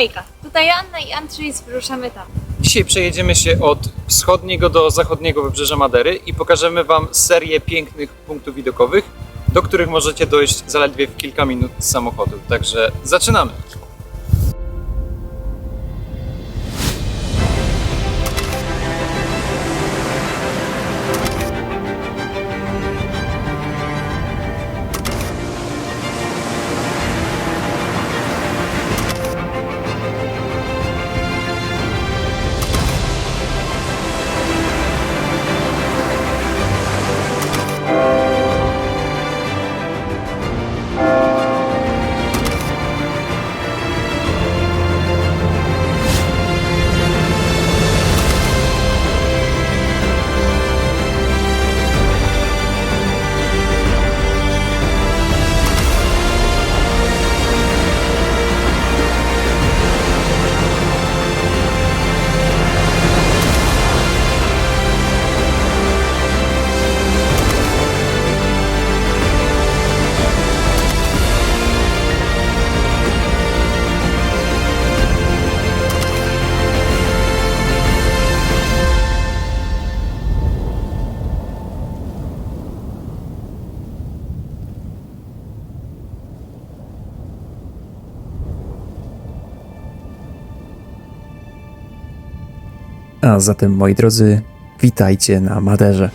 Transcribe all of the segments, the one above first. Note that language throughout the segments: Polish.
Hejka, tutaj Anna i Andrzej, wyruszamy tam. Dzisiaj przejedziemy się od wschodniego do zachodniego wybrzeża Madery i pokażemy Wam serię pięknych punktów widokowych, do których możecie dojść zaledwie w kilka minut z samochodu. Także zaczynamy! A zatem, moi drodzy, witajcie na Maderze,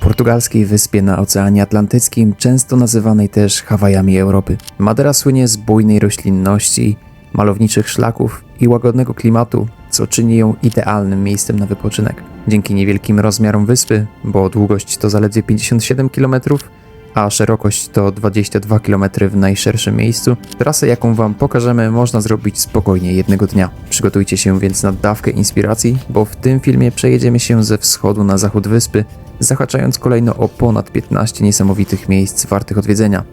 portugalskiej wyspie na Oceanie Atlantyckim, często nazywanej też Hawajami Europy. Madera słynie z bujnej roślinności, malowniczych szlaków i łagodnego klimatu, co czyni ją idealnym miejscem na wypoczynek. Dzięki niewielkim rozmiarom wyspy, bo długość to zaledwie 57 km, a szerokość to 22 km w najszerszym miejscu, trasę, jaką Wam pokażemy, można zrobić spokojnie jednego dnia. Przygotujcie się więc na dawkę inspiracji, bo w tym filmie przejedziemy się ze wschodu na zachód wyspy, zahaczając kolejno o ponad 15 niesamowitych miejsc wartych odwiedzenia.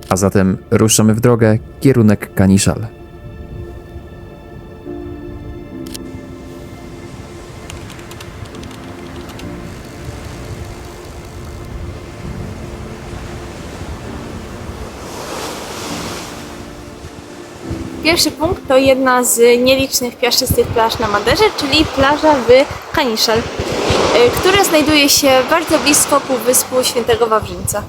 A zatem ruszamy w drogę, kierunek Canixal. Pierwszy punkt to jedna z nielicznych piaszczystych plaż na Maderze, czyli plaża w Canixal, która znajduje się bardzo blisko półwyspu Świętego Wawrzyńca.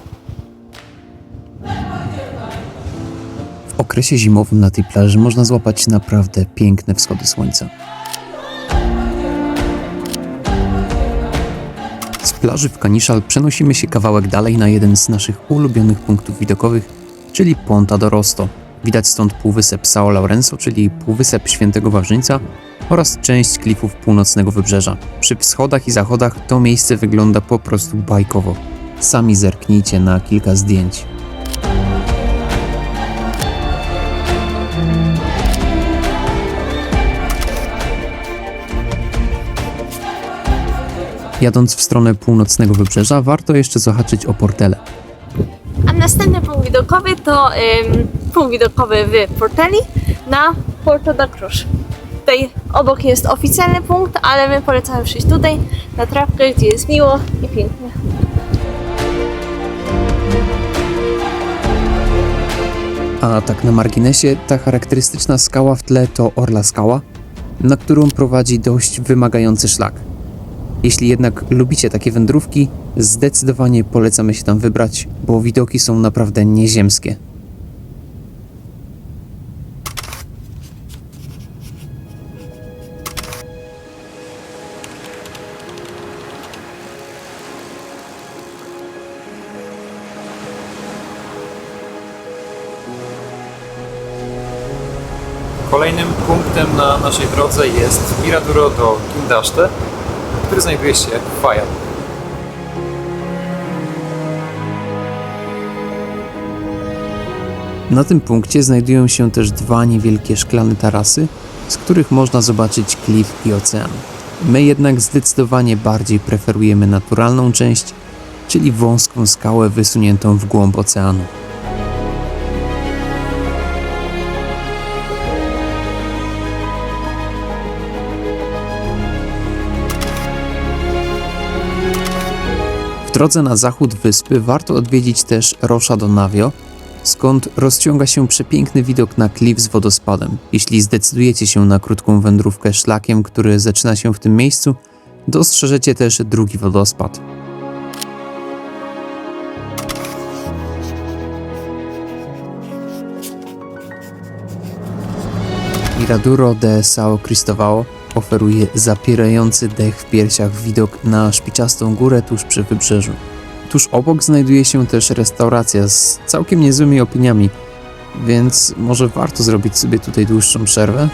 W okresie zimowym na tej plaży można złapać naprawdę piękne wschody słońca. Z plaży w Canixal przenosimy się kawałek dalej na jeden z naszych ulubionych punktów widokowych, czyli Ponta do Rosto. Widać stąd półwysep São Lourenço, czyli półwysep Świętego Wawrzyńca oraz część klifów północnego wybrzeża. Przy wschodach i zachodach to miejsce wygląda po prostu bajkowo. Sami zerknijcie na kilka zdjęć. Jadąc w stronę północnego wybrzeża, warto jeszcze zahaczyć o Portele. A następny punkt widokowy to punkt widokowy w Porteli na Porto da Cruz. Tutaj obok jest oficjalny punkt, ale my polecamy przyjść tutaj na trawkę, gdzie jest miło i pięknie. A tak na marginesie, ta charakterystyczna skała w tle to Orla Skała, na którą prowadzi dość wymagający szlak. Jeśli jednak lubicie takie wędrówki, zdecydowanie polecamy się tam wybrać, bo widoki są naprawdę nieziemskie. Kolejnym punktem na naszej drodze jest Miraduro do Guindaste, który znajduje się w Faial. Na tym punkcie znajdują się też dwa niewielkie szklane tarasy, z których można zobaczyć klif i ocean. My jednak zdecydowanie bardziej preferujemy naturalną część, czyli wąską skałę wysuniętą w głąb oceanu. W drodze na zachód wyspy warto odwiedzić też Rocha do Navio, skąd rozciąga się przepiękny widok na klif z wodospadem. Jeśli zdecydujecie się na krótką wędrówkę szlakiem, który zaczyna się w tym miejscu, dostrzeżecie też drugi wodospad. Miraduro de São Cristóvão oferuje zapierający dech w piersiach widok na szpiczastą górę tuż przy wybrzeżu. Tuż obok znajduje się też restauracja z całkiem niezłymi opiniami, więc może warto zrobić sobie tutaj dłuższą przerwę?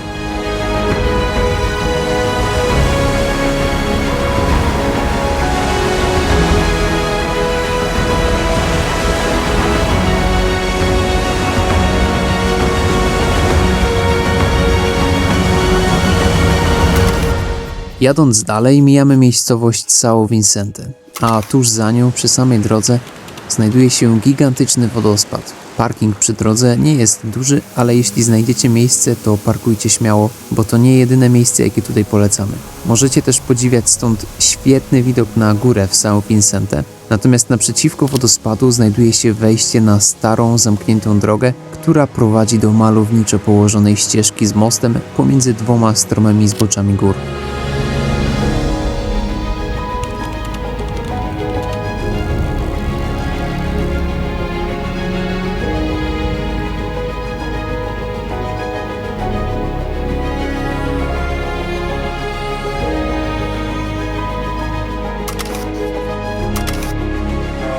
Jadąc dalej mijamy miejscowość São Vicente, a tuż za nią przy samej drodze znajduje się gigantyczny wodospad. Parking przy drodze nie jest duży, ale jeśli znajdziecie miejsce, to parkujcie śmiało, bo to nie jedyne miejsce, jakie tutaj polecamy. Możecie też podziwiać stąd świetny widok na górę w São Vicente, natomiast naprzeciwko wodospadu znajduje się wejście na starą, zamkniętą drogę, która prowadzi do malowniczo położonej ścieżki z mostem pomiędzy dwoma stromymi zboczami gór.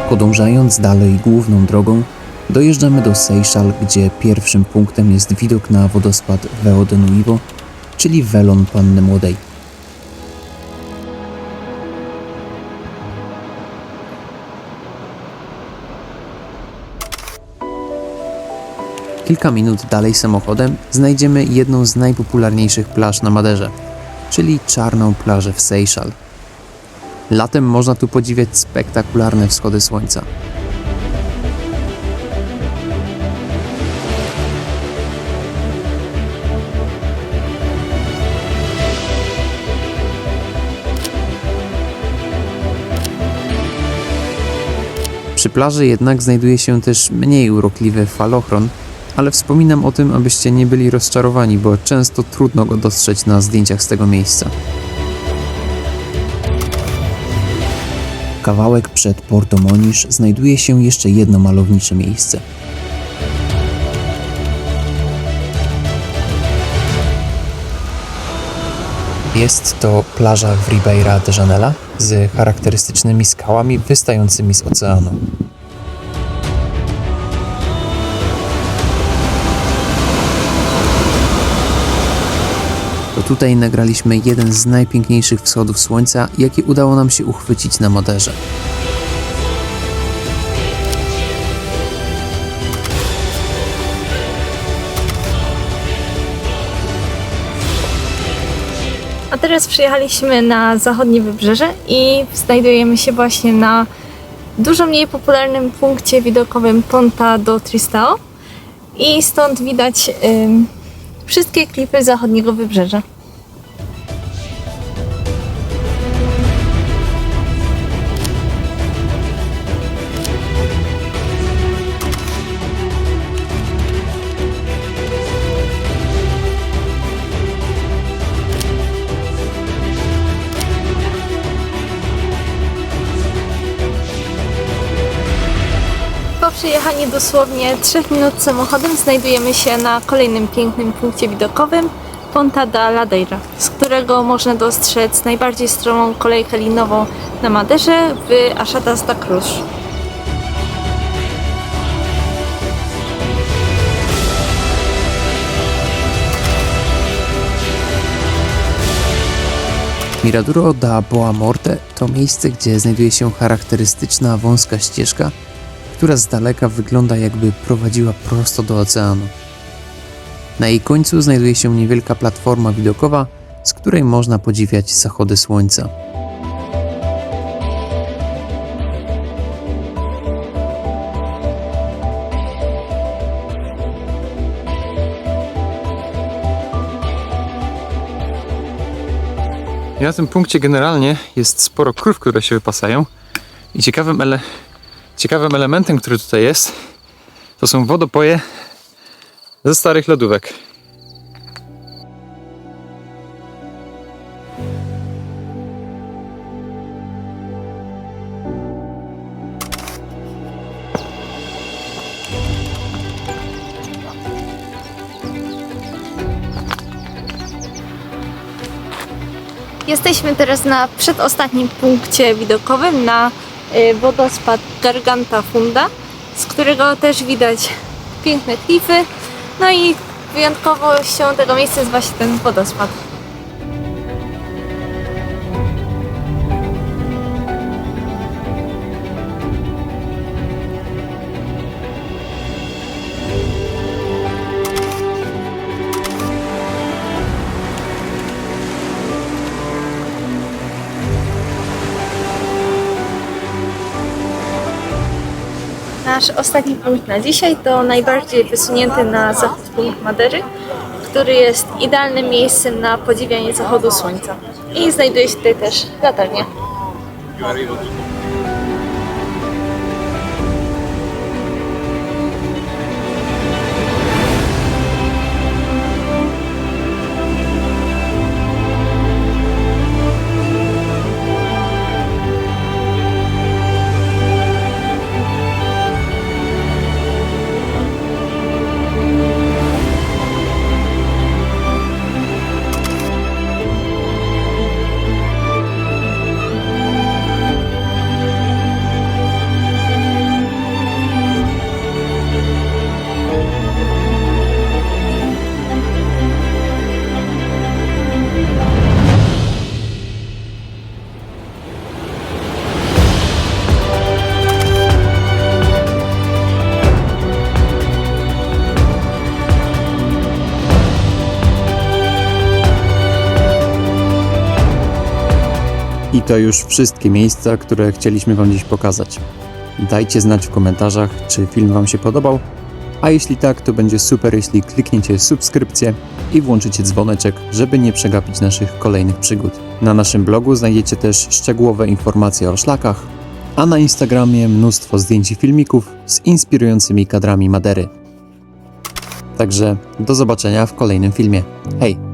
Podążając dalej główną drogą, dojeżdżamy do Seixal, gdzie pierwszym punktem jest widok na wodospad Véu de Noivo, czyli welon Panny Młodej. Kilka minut dalej samochodem znajdziemy jedną z najpopularniejszych plaż na Maderze, czyli czarną plażę w Seixal. Latem można tu podziwiać spektakularne wschody słońca. Przy plaży jednak znajduje się też mniej urokliwy falochron, ale wspominam o tym, abyście nie byli rozczarowani, bo często trudno go dostrzec na zdjęciach z tego miejsca. Kawałek przed Porto Moniz znajduje się jeszcze jedno malownicze miejsce. Jest to plaża w Ribeira de Janela z charakterystycznymi skałami wystającymi z oceanu. To tutaj nagraliśmy jeden z najpiękniejszych wschodów słońca, jakie udało nam się uchwycić na Maderze. A teraz przyjechaliśmy na zachodnie wybrzeże i znajdujemy się właśnie na dużo mniej popularnym punkcie widokowym Ponta do Tristão i stąd widać wszystkie klipy zachodniego wybrzeża. Po przejechaniu dosłownie 3 minut samochodem znajdujemy się na kolejnym pięknym punkcie widokowym Ponta da Ladeira, z którego można dostrzec najbardziej stromą kolejkę linową na Maderze w Achadas da Cruz. Miraduro da Boa Morte to miejsce, gdzie znajduje się charakterystyczna wąska ścieżka, która z daleka wygląda, jakby prowadziła prosto do oceanu. Na jej końcu znajduje się niewielka platforma widokowa, z której można podziwiać zachody słońca. I na tym punkcie generalnie jest sporo krów, które się wypasają. I ciekawym elementem, który tutaj jest, To są wodopoje ze starych lodówek. Jesteśmy teraz na przedostatnim punkcie widokowym na wodospad Garganta Funda, z którego też widać piękne klify. No i wyjątkowością tego miejsca jest właśnie ten wodospad. Nasz ostatni punkt na dzisiaj to najbardziej wysunięty na zachód punkt Madery, który jest idealnym miejscem na podziwianie zachodu słońca. I znajduje się tutaj też latarnia. I to już wszystkie miejsca, które chcieliśmy Wam dziś pokazać. Dajcie znać w komentarzach, czy film Wam się podobał, a jeśli tak, to będzie super, jeśli klikniecie subskrypcję i włączycie dzwoneczek, żeby nie przegapić naszych kolejnych przygód. Na naszym blogu znajdziecie też szczegółowe informacje o szlakach, a na Instagramie mnóstwo zdjęć i filmików z inspirującymi kadrami Madery. Także do zobaczenia w kolejnym filmie. Hej!